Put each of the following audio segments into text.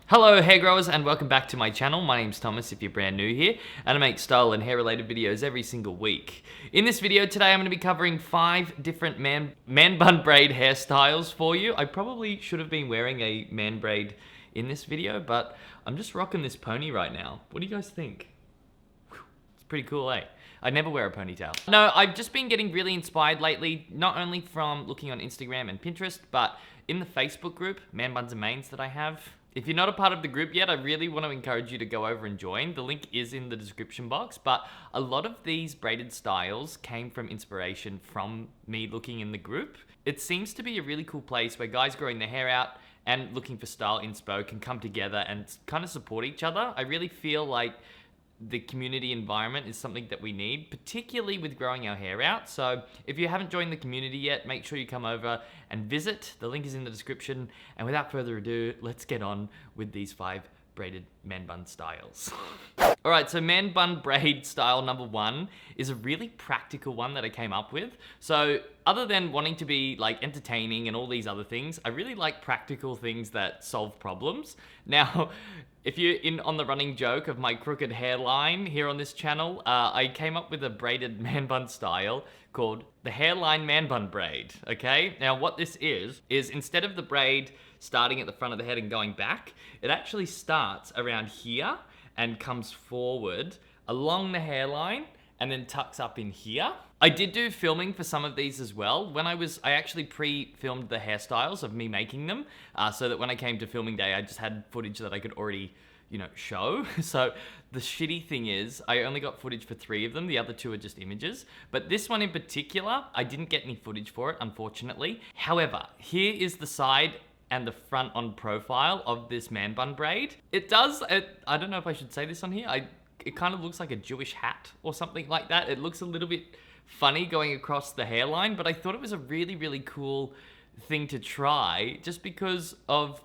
Hello hair growers and welcome back to my channel. My name's Thomas if you're brand new here, and I make style and hair related videos every single week. In this video today I'm going to be covering 5 different man bun braid hairstyles for you. I probably should have been wearing a man braid in this video, but I'm just rocking this pony right now. What do you guys think? It's pretty cool, eh? I never wear a ponytail. No, I've just been getting really inspired lately, not only from looking on Instagram and Pinterest, but in the Facebook group, Man Buns and Mains, that I have. If you're not a part of the group yet, I really want to encourage you to go over and join. The link is in the description box, but a lot of these braided styles came from inspiration from me looking in the group. It seems to be a really cool place where guys growing their hair out and looking for style inspo can come together and kind of support each other. I really feel like the community environment is something that we need, particularly with growing our hair out. So if you haven't joined the community yet, make sure you come over and visit. The link is in the description. And without further ado, let's get on with these 5 braided man bun styles. All right, so man bun braid style number 1 is a really practical one that I came up with. So other than wanting to be like entertaining and all these other things, I really like practical things that solve problems. Now, if you're in on the running joke of my crooked hairline here on this channel, I came up with a braided man bun style called the Hairline Man Bun Braid, okay? Now what this is instead of the braid starting at the front of the head and going back, it actually starts around here and comes forward along the hairline and then tucks up in here. I did do filming for some of these as well. I actually pre-filmed the hairstyles of me making them, so that when I came to filming day, I just had footage that I could already, show. So the shitty thing is I only got footage for 3 of them. The other 2 are just images. But this one in particular, I didn't get any footage for it, unfortunately. However, here is the side and the front on profile of this man bun braid. I don't know if I should say this on here. It kind of looks like a Jewish hat or something like that. It looks a little bit funny going across the hairline, but I thought it was a really, really cool thing to try just because of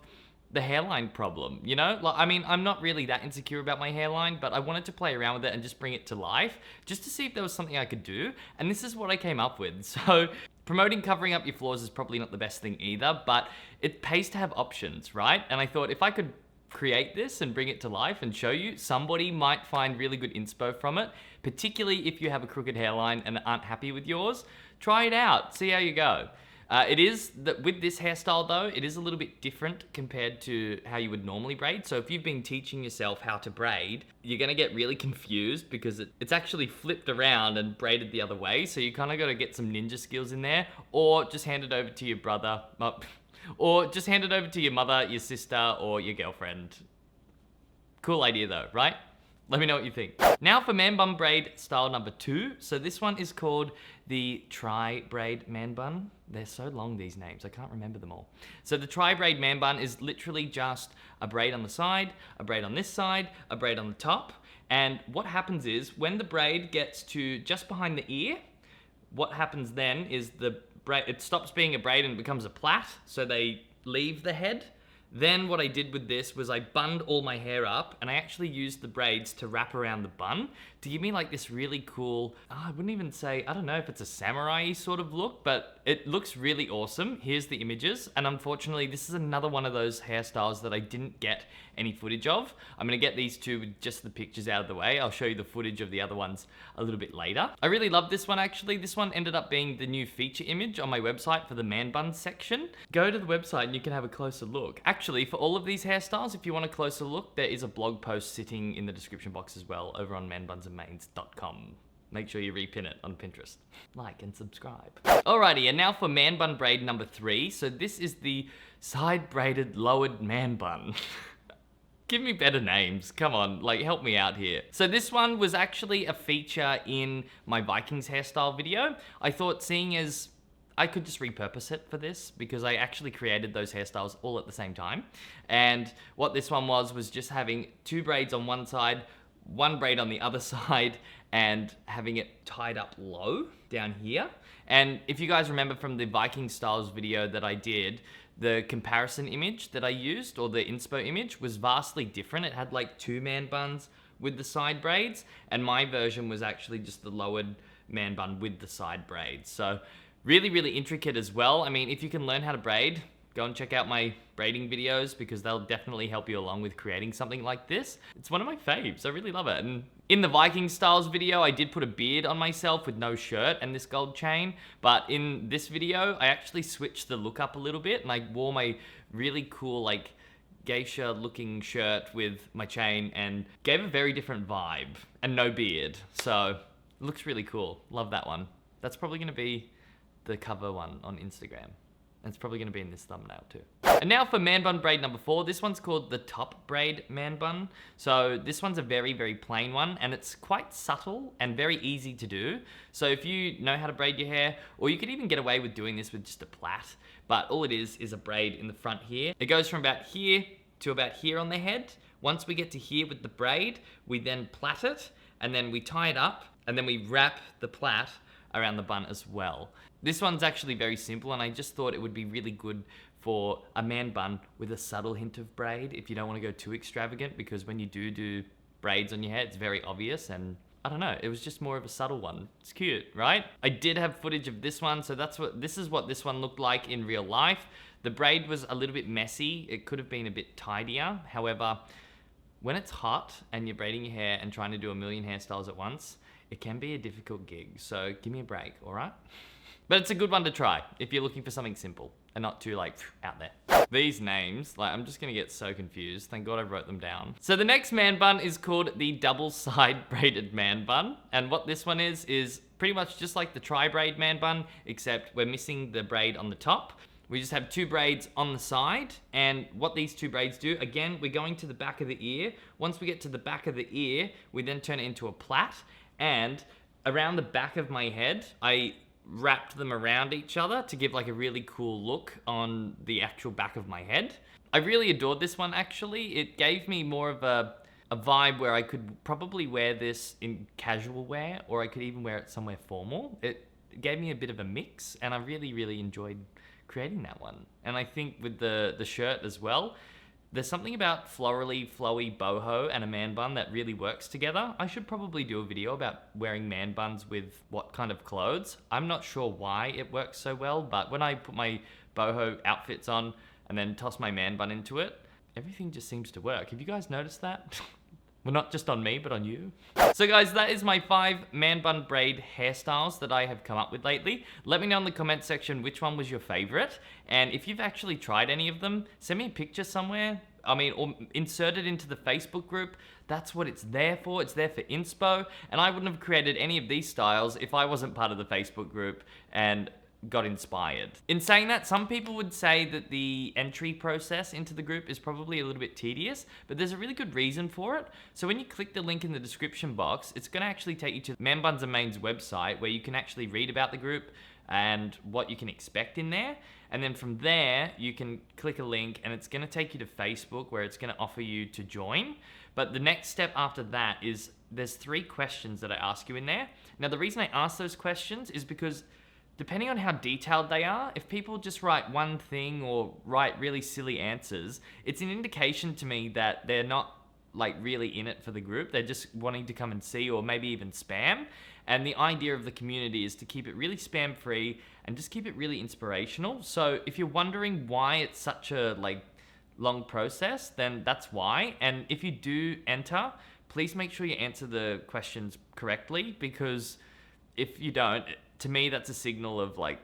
the hairline problem, I'm not really that insecure about my hairline, but I wanted to play around with it and just bring it to life, just to see if there was something I could do, and this is what I came up with. So promoting covering up your flaws is probably not the best thing either, but it pays to have options, right? And I thought if I could create this and bring it to life and show you, somebody might find really good inspo from it, particularly if you have a crooked hairline and aren't happy with yours. Try it out, see how you go. With this hairstyle though, it is a little bit different compared to how you would normally braid. So if you've been teaching yourself how to braid, you're gonna get really confused because it's actually flipped around and braided the other way. So you kind of gotta get some ninja skills in there, or just hand it over to your brother, or just hand it over to your mother, your sister, or your girlfriend. Cool idea though, right? Let me know what you think. Now for man bun braid style number 2. So this one is called the Tri Braid Man Bun. They're so long, these names, I can't remember them all. So the Tri Braid Man Bun is literally just a braid on the side, a braid on this side, a braid on the top. And what happens is when the braid gets to just behind the ear, what happens then is it stops being a braid and becomes a plait. So they leave the head. Then what I did with this was I bunned all my hair up, and I actually used the braids to wrap around the bun to give me like this really cool, I wouldn't even say, I don't know if it's a samurai sort of look, but it looks really awesome. Here's the images, and unfortunately this is another one of those hairstyles that I didn't get any footage of. I'm gonna get these 2 with just the pictures out of the way. I'll show you the footage of the other ones a little bit later. I really love this one actually. This one ended up being the new feature image on my website for the man bun section. Go to the website and you can have a closer look. Actually, for all of these hairstyles, if you want a closer look, there is a blog post sitting in the description box as well over on manbunsandmains.com. Make sure you repin it on Pinterest. Like and subscribe. Alrighty, and now for man bun braid number 3. So this is the side braided lowered man bun. Give me better names, come on, like help me out here. So this one was actually a feature in my Vikings hairstyle video. I thought, seeing as I could just repurpose it for this, because I actually created those hairstyles all at the same time. And what this one was just having 2 braids on one side, 1 braid on the other side, and having it tied up low down here. And if you guys remember from the Viking styles video that I did, the comparison image that I used, or the inspo image, was vastly different. It had like 2 man buns with the side braids, and my version was actually just the lowered man bun with the side braids. So Really, really intricate as well. I mean, if you can learn how to braid, go and check out my braiding videos because they'll definitely help you along with creating something like this. It's one of my faves. I really love it. And in the Viking styles video, I did put a beard on myself with no shirt and this gold chain. But in this video, I actually switched the look up a little bit and I wore my really cool, like, geisha looking shirt with my chain and gave a very different vibe and no beard. So it looks really cool. Love that one. That's probably going to be the cover one on Instagram. And it's probably going to be in this thumbnail too. And now for Man Bun braid number 4. This one's called the Top Braid Man Bun. So this one's a very, very plain one and it's quite subtle and very easy to do. So if you know how to braid your hair, or you could even get away with doing this with just a plait, but all it is a braid in the front here. It goes from about here to about here on the head. Once we get to here with the braid, we then plait it and then we tie it up and then we wrap the plait around the bun as well. This one's actually very simple and I just thought it would be really good for a man bun with a subtle hint of braid if you don't want to go too extravagant, because when you do braids on your hair, it's very obvious and I don't know, it was just more of a subtle one. It's cute, right? I did have footage of this one, so this is what this one looked like in real life. The braid was a little bit messy. It could have been a bit tidier. However, when it's hot and you're braiding your hair and trying to do a million hairstyles at once, it can be a difficult gig. So give me a break, all right? But it's a good one to try if you're looking for something simple and not too like out there. These names, like I'm just gonna get so confused. Thank God I wrote them down. So the next man bun is called the double side braided man bun. And what this one is pretty much just like the Tri Braid Man Bun, except we're missing the braid on the top. We just have 2 braids on the side, and what these 2 braids do, again, we're going to the back of the ear. Once we get to the back of the ear, we then turn it into a plait, and around the back of my head, I wrapped them around each other to give like a really cool look on the actual back of my head. I really adored this one actually. It gave me more of a vibe where I could probably wear this in casual wear, or I could even wear it somewhere formal. It gave me a bit of a mix, and I really, really enjoyed creating that one. And I think with the shirt as well, there's something about florally, flowy boho and a man bun that really works together. I should probably do a video about wearing man buns with what kind of clothes. I'm not sure why it works so well, but when I put my boho outfits on and then toss my man bun into it, everything just seems to work. Have you guys noticed that? Well, not just on me, but on you. So guys, that is my 5 man bun braid hairstyles that I have come up with lately. Let me know in the comment section which one was your favorite. And if you've actually tried any of them, send me a picture somewhere. I mean, or insert it into the Facebook group. That's what it's there for. It's there for inspo. And I wouldn't have created any of these styles if I wasn't part of the Facebook group and got inspired. In saying that, some people would say that the entry process into the group is probably a little bit tedious, but there's a really good reason for it. So when you click the link in the description box, it's going to actually take you to Man Buns and Main's website where you can actually read about the group and what you can expect in there. And then from there, you can click a link and it's going to take you to Facebook where it's going to offer you to join. But the next step after that is there's 3 questions that I ask you in there. Now, the reason I ask those questions is because depending on how detailed they are, if people just write one thing or write really silly answers, it's an indication to me that they're not like really in it for the group. They're just wanting to come and see, or maybe even spam. And the idea of the community is to keep it really spam free and just keep it really inspirational. So if you're wondering why it's such a like long process, then that's why. And if you do enter, please make sure you answer the questions correctly, because if you don't, to me, that's a signal of like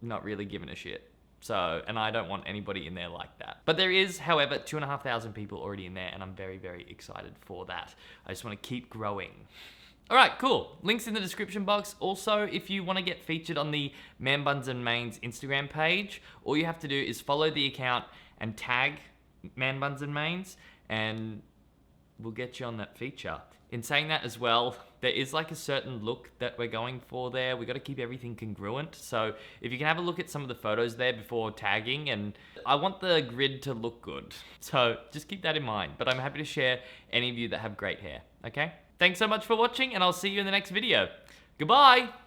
not really giving a shit. So, and I don't want anybody in there like that. But there is, however, 2,500 people already in there, and I'm very, very excited for that. I just want to keep growing. All right, cool. Links in the description box. Also, if you want to get featured on the Man Buns and Main's Instagram page, all you have to do is follow the account and tag Man Buns and Main's, and we'll get you on that feature. In saying that as well, there is like a certain look that we're going for there. We got to keep everything congruent. So if you can have a look at some of the photos there before tagging, and I want the grid to look good. So just keep that in mind. But I'm happy to share any of you that have great hair, okay? Thanks so much for watching, and I'll see you in the next video. Goodbye!